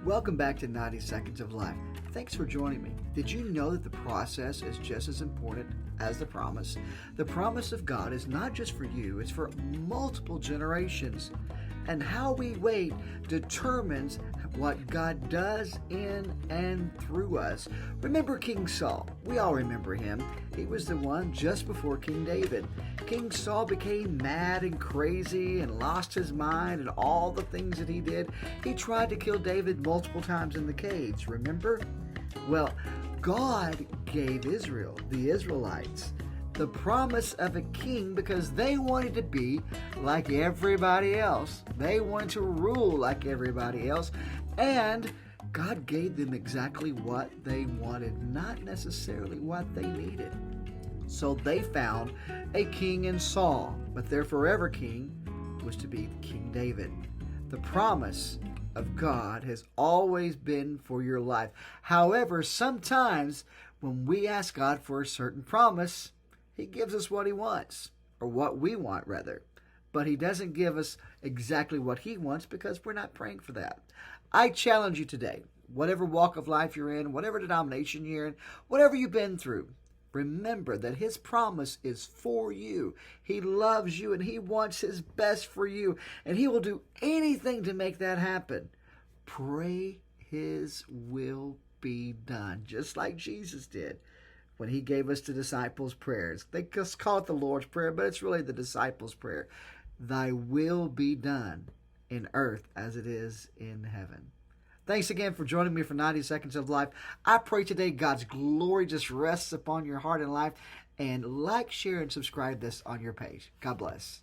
Welcome back to 90 Seconds of Life. Thanks for joining me. Did you know that the process is just as important as the promise? The promise of God is not just for you, it's for multiple generations. And how we wait determines what God does in and through us. Remember King Saul. We all remember him. He was the one just before King David. King Saul became mad and crazy and lost his mind and all the things that he did. He tried to kill David multiple times in the caves, remember? Well, God gave Israel, the Israelites, the promise of a king because they wanted to be like everybody else. They wanted to rule like everybody else. And God gave them exactly what they wanted, not necessarily what they needed. So they found a king in Saul, but their forever king was to be King David. The promise of God has always been for your life. However, sometimes when we ask God for a certain promise, He gives us what He wants, or what we want, rather. But He doesn't give us exactly what He wants because we're not praying for that. I challenge you today, whatever walk of life you're in, whatever denomination you're in, whatever you've been through, remember that His promise is for you. He loves you and He wants His best for you. And He will do anything to make that happen. Pray His will be done, just like Jesus did when He gave us the disciples' prayers. They just call it the Lord's Prayer, but it's really the disciples' prayer. Thy will be done in earth as it is in heaven. Thanks again for joining me for 90 Seconds of Life. I pray today God's glory just rests upon your heart and life. And like, share, and subscribe this on your page. God bless.